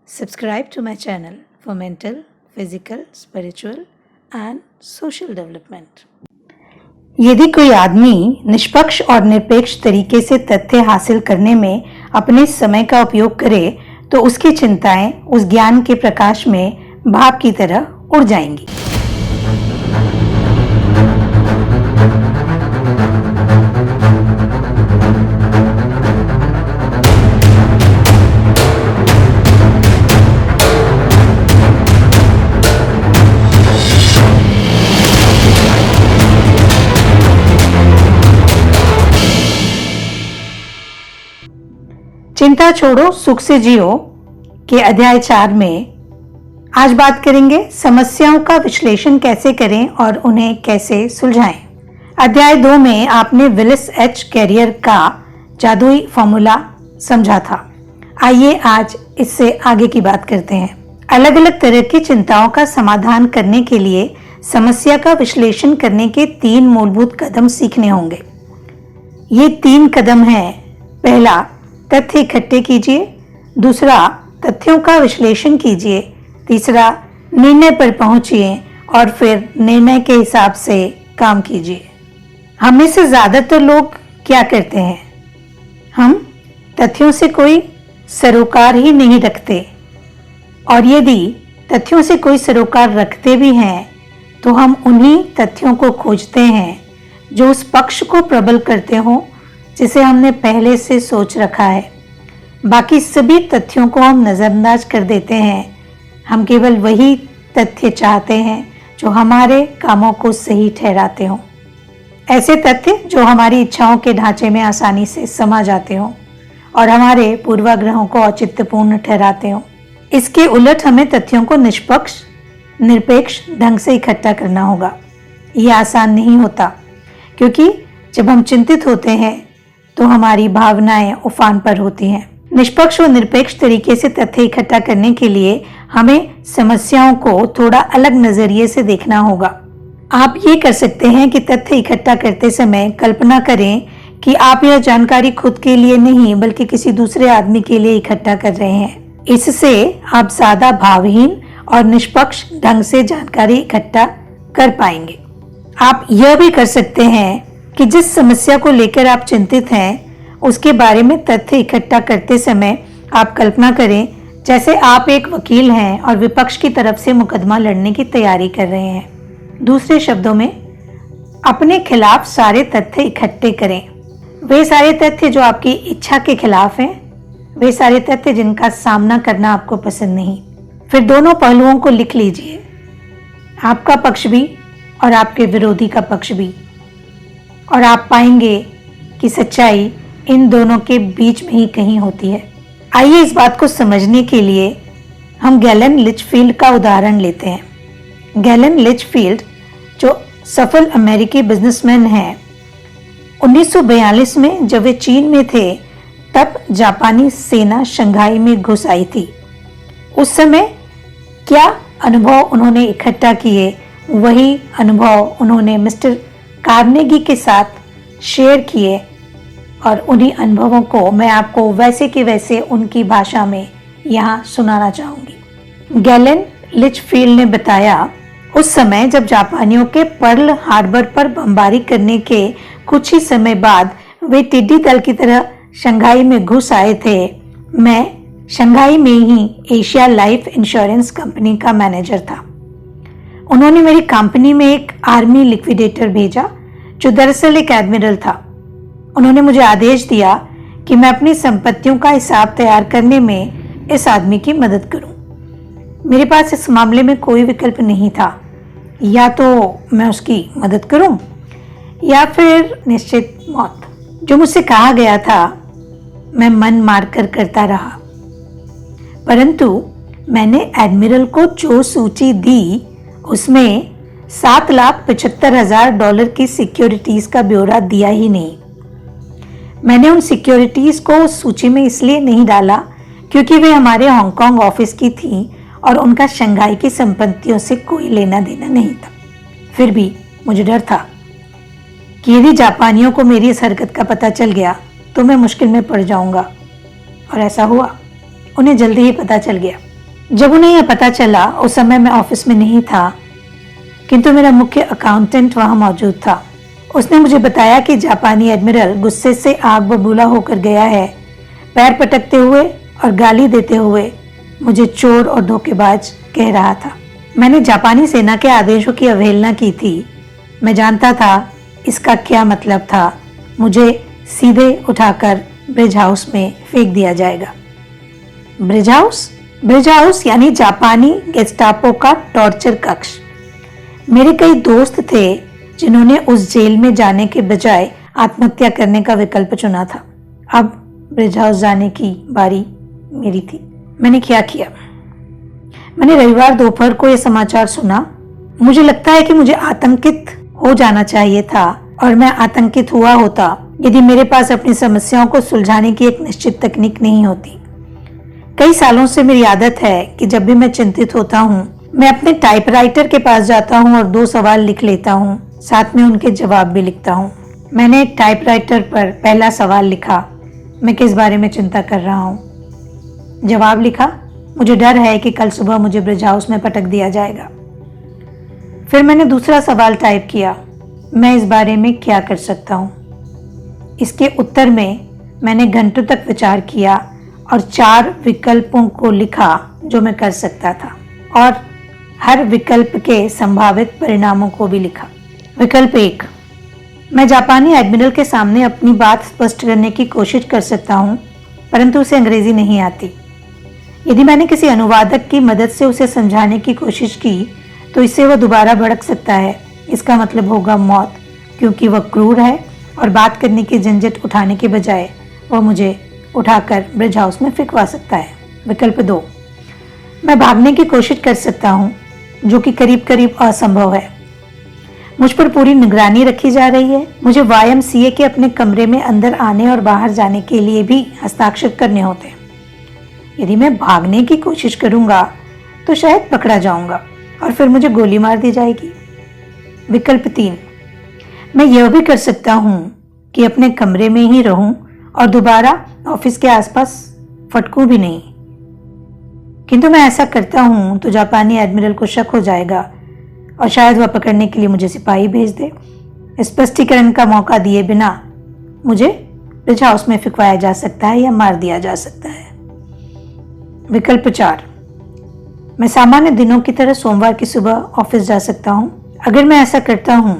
Subscribe to my channel for mental, physical, spiritual and social development. यदि कोई आदमी निष्पक्ष और निरपेक्ष तरीके से तथ्य हासिल करने में अपने समय का उपयोग करे तो उसकी चिंताएं उस ज्ञान के प्रकाश में भाप की तरह उड़ जाएंगी। चिंता छोड़ो सुख से जियो के अध्याय 4 में आज बात करेंगे समस्याओं का विश्लेषण कैसे करें और उन्हें कैसे सुलझाएं। अध्याय 2 में आपने विलिस एच कैरियर का जादुई फॉर्मूला समझा था। आइए आज इससे आगे की बात करते हैं। अलग अलग तरह की चिंताओं का समाधान करने के लिए समस्या का विश्लेषण करने के 3 मूलभूत कदम सीखने होंगे। ये 3 कदम हैं। पहला, तथ्य इकट्ठे कीजिए। दूसरा, तथ्यों का विश्लेषण कीजिए। तीसरा, निर्णय पर पहुंचिए और फिर निर्णय के हिसाब से काम कीजिए। हम में से ज्यादातर लोग क्या करते हैं? हम तथ्यों से कोई सरोकार ही नहीं रखते, और यदि तथ्यों से कोई सरोकार रखते भी हैं तो हम उन्हीं तथ्यों को खोजते हैं जो उस पक्ष को प्रबल करते हों जिसे हमने पहले से सोच रखा है। बाकी सभी तथ्यों को हम नज़रअंदाज कर देते हैं। हम केवल वही तथ्य चाहते हैं जो हमारे कामों को सही ठहराते हों, ऐसे तथ्य जो हमारी इच्छाओं के ढांचे में आसानी से समा जाते हों और हमारे पूर्वाग्रहों को औचित्यपूर्ण ठहराते हों। इसके उलट हमें तथ्यों को निष्पक्ष, निरपेक्ष ढंग से इकट्ठा करना होगा। यह आसान नहीं होता, क्योंकि जब हम चिंतित होते हैं तो हमारी भावनाएं उफान पर होती हैं। निष्पक्ष और निरपेक्ष तरीके से तथ्य इकट्ठा करने के लिए हमें समस्याओं को थोड़ा अलग नजरिए से देखना होगा। आप ये कर सकते हैं कि तथ्य इकट्ठा करते समय कल्पना करें कि आप यह जानकारी खुद के लिए नहीं बल्कि किसी दूसरे आदमी के लिए इकट्ठा कर रहे हैं। इससे आप ज्यादा भावहीन और निष्पक्ष ढंग से जानकारी इकट्ठा कर पाएंगे। आप यह भी कर सकते हैं कि जिस समस्या को लेकर आप चिंतित हैं उसके बारे में तथ्य इकट्ठा करते समय आप कल्पना करें जैसे आप एक वकील हैं और विपक्ष की तरफ से मुकदमा लड़ने की तैयारी कर रहे हैं। दूसरे शब्दों में, अपने खिलाफ सारे तथ्य इकट्ठे करें। वे सारे तथ्य जो आपकी इच्छा के खिलाफ हैं, वे सारे तथ्य जिनका सामना करना आपको पसंद नहीं। फिर दोनों पहलुओं को लिख लीजिए, आपका पक्ष भी और आपके विरोधी का पक्ष भी, और आप पाएंगे कि सच्चाई इन दोनों के बीच में ही कहीं होती है। आइए इस बात को समझने के लिए हम गैलन लिचफील्ड का उदाहरण लेते हैं। गैलन लिचफील्ड जो सफल अमेरिकी बिजनेसमैन हैं, 1942 में जब वे चीन में थे तब जापानी सेना शंघाई में घुस आई थी। उस समय क्या अनुभव उन्होंने इकट्ठा किए, वही अनुभव उन्होंने मिस्टर कार्नेगी के साथ शेयर किए, और उन्हीं अनुभवों को मैं आपको वैसे के वैसे उनकी भाषा में यहाँ सुनाना चाहूँगी। गैलन लिचफील्ड ने बताया, उस समय जब जापानियों के पर्ल हार्बर पर बमबारी करने के कुछ ही समय बाद वे टिड्डी दल की तरह शंघाई में घुस आए थे, मैं शंघाई में ही एशिया लाइफ इंश्योरेंस कंपनी का मैनेजर था। उन्होंने मेरी कंपनी में एक आर्मी लिक्विडेटर भेजा जो दरअसल एक एडमिरल था। उन्होंने मुझे आदेश दिया कि मैं अपनी संपत्तियों का हिसाब तैयार करने में इस आदमी की मदद करूं। मेरे पास इस मामले में कोई विकल्प नहीं था, या तो मैं उसकी मदद करूं या फिर निश्चित मौत। जो मुझसे कहा गया था मैं मन मारकर करता रहा, परंतु मैंने एडमिरल को जो सूची दी उसमें $7,75,000 की सिक्योरिटीज का ब्यौरा दिया ही नहीं। मैंने उन सिक्योरिटीज को सूची में इसलिए नहीं डाला क्योंकि वे हमारे हांगकांग ऑफिस की थी और उनका शंघाई की संपत्तियों से कोई लेना देना नहीं था। फिर भी मुझे डर था कि यदि जापानियों को मेरी इस हरकत का पता चल गया तो मैं मुश्किल में पड़ जाऊंगा, और ऐसा हुआ। उन्हें जल्दी ही पता चल गया। जब उन्हें यह पता चला, उस समय मैं ऑफिस में नहीं था, किंतु मेरा मुख्य अकाउंटेंट वहां मौजूद था। उसने मुझे बताया कि जापानी एडमिरल गुस्से से आग बबूला होकर गया है, पैर पटकते हुए और गाली देते हुए मुझे चोर और धोखेबाज कह रहा था। मैंने जापानी सेना के आदेशों की अवहेलना की थी। मैं जानता था इसका क्या मतलब था। मुझे सीधे उठाकर ब्रिज हाउस में फेंक दिया जाएगा। Bridge house? ब्रिज हाउस यानी जापानी गेस्टापो का टॉर्चर कक्ष। मेरे कई दोस्त थे जिन्होंने उस जेल में जाने के बजाय आत्महत्या करने का विकल्प चुना था। अब ब्रिज हाउस जाने की बारी मेरी थी। मैंने क्या किया? मैंने रविवार दोपहर को यह समाचार सुना। मुझे लगता है कि मुझे आतंकित हो जाना चाहिए था, और मैं आतंकित हुआ होता यदि मेरे पास अपनी समस्याओं को सुलझाने की एक निश्चित तकनीक नहीं होती। कई सालों से मेरी आदत है कि जब भी मैं चिंतित होता हूँ, मैं अपने टाइपराइटर के पास जाता हूँ और 2 सवाल लिख लेता हूँ, साथ में उनके जवाब भी लिखता हूँ। मैंने टाइपराइटर पर पहला सवाल लिखा, मैं किस बारे में चिंता कर रहा हूँ। जवाब लिखा, मुझे डर है कि कल सुबह मुझे ब्रिज हाउस में पटक दिया जाएगा। फिर मैंने दूसरा सवाल टाइप किया, मैं इस बारे में क्या कर सकता हूँ। इसके उत्तर में मैंने घंटों तक विचार किया और 4 विकल्पों को लिखा जो मैं कर सकता था, और हर विकल्प के संभावित परिणामों को भी लिखा। विकल्प 1, मैं जापानी एडमिरल के सामने अपनी बात स्पष्ट करने की कोशिश कर सकता हूँ, परंतु उसे अंग्रेजी नहीं आती। यदि मैंने किसी अनुवादक की मदद से उसे समझाने की कोशिश की तो इससे वह दोबारा भड़क सकता है। इसका मतलब होगा मौत, क्योंकि वह क्रूर है और बात करने की झंझट उठाने के बजाय वह मुझे उठाकर ब्रिज हाउस में फेंकवा सकता है। विकल्प 2, मैं भागने की कोशिश कर सकता हूँ, जो कि करीब करीब असंभव है। मुझ पर पूरी निगरानी रखी जा रही है। मुझे YMCA के अपने कमरे में अंदर आने और बाहर जाने के लिए भी हस्ताक्षर करने होते हैं। यदि मैं भागने की कोशिश करूंगा तो शायद पकड़ा जाऊंगा और फिर मुझे गोली मार दी जाएगी। विकल्प 3, मैं यह भी कर सकता हूं कि अपने कमरे में ही रहूं और दोबारा ऑफिस के आसपास फटकूं भी नहीं, किंतु मैं ऐसा करता हूं तो जापानी एडमिरल को शक हो जाएगा और शायद वह पकड़ने के लिए मुझे सिपाही भेज दे। स्पष्टीकरण का मौका दिए बिना मुझे ब्रिज हाउस में फेंकवाया जा सकता है या मार दिया जा सकता है। विकल्प 4, मैं सामान्य दिनों की तरह सोमवार की सुबह ऑफिस जा सकता हूं। अगर मैं ऐसा करता हूं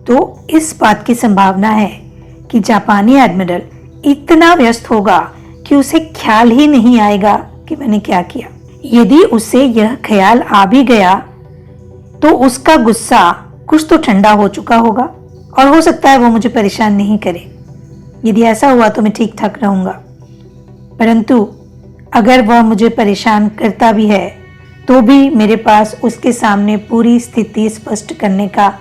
तो इस बात की संभावना है कि जापानी एडमिरल इतना व्यस्त होगा कि उसे ख्याल ही नहीं आएगा कि मैंने क्या किया। यदि उसे यह ख्याल आ भी गया तो उसका गुस्सा कुछ तो ठंडा हो चुका होगा और हो सकता है वो मुझे परेशान नहीं करे। यदि ऐसा हुआ तो मैं ठीक ठाक रहूंगा, परंतु अगर वह मुझे परेशान करता भी है तो भी मेरे पास उसके सामने पूरी स्थिति स्पष्ट करने का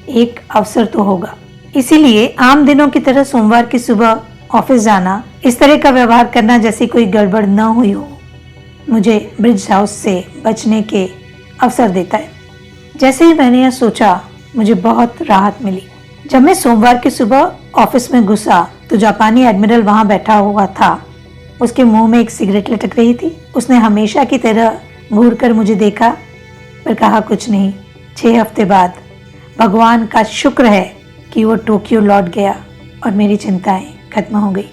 एक अवसर तो होगा। इसीलिए आम दिनों की तरह सोमवार की सुबह ऑफिस जाना, इस तरह का व्यवहार करना जैसी कोई गड़बड़ न हुई हो, मुझे ब्रिज हाउस से बचने के अवसर देता है। जैसे ही मैंने यह सोचा, मुझे बहुत राहत मिली। जब मैं सोमवार की सुबह ऑफिस में घुसा तो जापानी एडमिरल वहां बैठा हुआ था। उसके मुंह में एक सिगरेट लटक रही थी। उसने हमेशा की तरह घूरकर मुझे देखा पर कहा कुछ नहीं। 6 हफ्ते बाद भगवान का शुक्र है कि वो टोक्यो लौट गया और मेरी चिंताएं खत्म हो गई।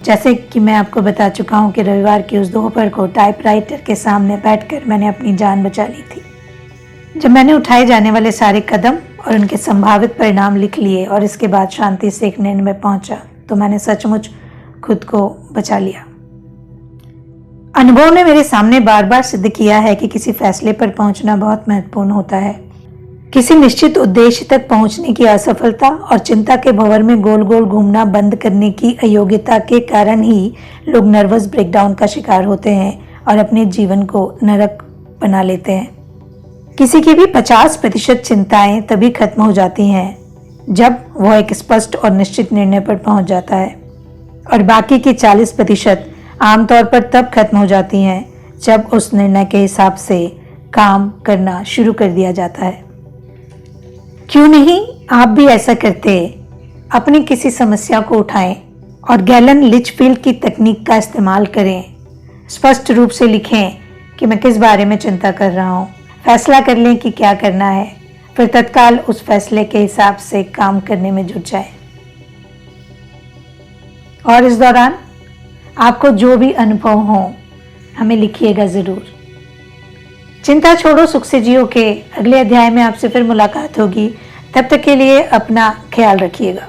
जैसे कि मैं आपको बता चुका हूँ कि रविवार की उस दोपहर को टाइपराइटर के सामने बैठकर मैंने अपनी जान बचा ली थी। जब मैंने उठाए जाने वाले सारे कदम और उनके संभावित परिणाम लिख लिए और इसके बाद शांति से एक निर्णय में पहुंचा तो मैंने सचमुच खुद को बचा लिया। अनुभव ने मेरे सामने बार बार सिद्ध किया है कि किसी फैसले पर पहुंचना बहुत महत्वपूर्ण होता है। किसी निश्चित उद्देश्य तक पहुंचने की असफलता और चिंता के भंवर में गोल गोल घूमना बंद करने की अयोग्यता के कारण ही लोग नर्वस ब्रेकडाउन का शिकार होते हैं और अपने जीवन को नरक बना लेते हैं। किसी की भी 50% चिंताएं तभी खत्म हो जाती हैं जब वह एक स्पष्ट और निश्चित निर्णय पर पहुंच जाता है, और बाकी की 40% आमतौर पर तब खत्म हो जाती हैं जब उस निर्णय के हिसाब से काम करना शुरू कर दिया जाता है। क्यों नहीं आप भी ऐसा करते? अपनी किसी समस्या को उठाएं और गैलन लिचफील्ड की तकनीक का इस्तेमाल करें। स्पष्ट रूप से लिखें कि मैं किस बारे में चिंता कर रहा हूँ, फैसला कर लें कि क्या करना है, फिर तत्काल उस फैसले के हिसाब से काम करने में जुट जाए। और इस दौरान आपको जो भी अनुभव हो हमें लिखिएगा ज़रूर। चिंता छोड़ो सुख से जियो के अगले अध्याय में आपसे फिर मुलाकात होगी। तब तक के लिए अपना ख्याल रखिएगा।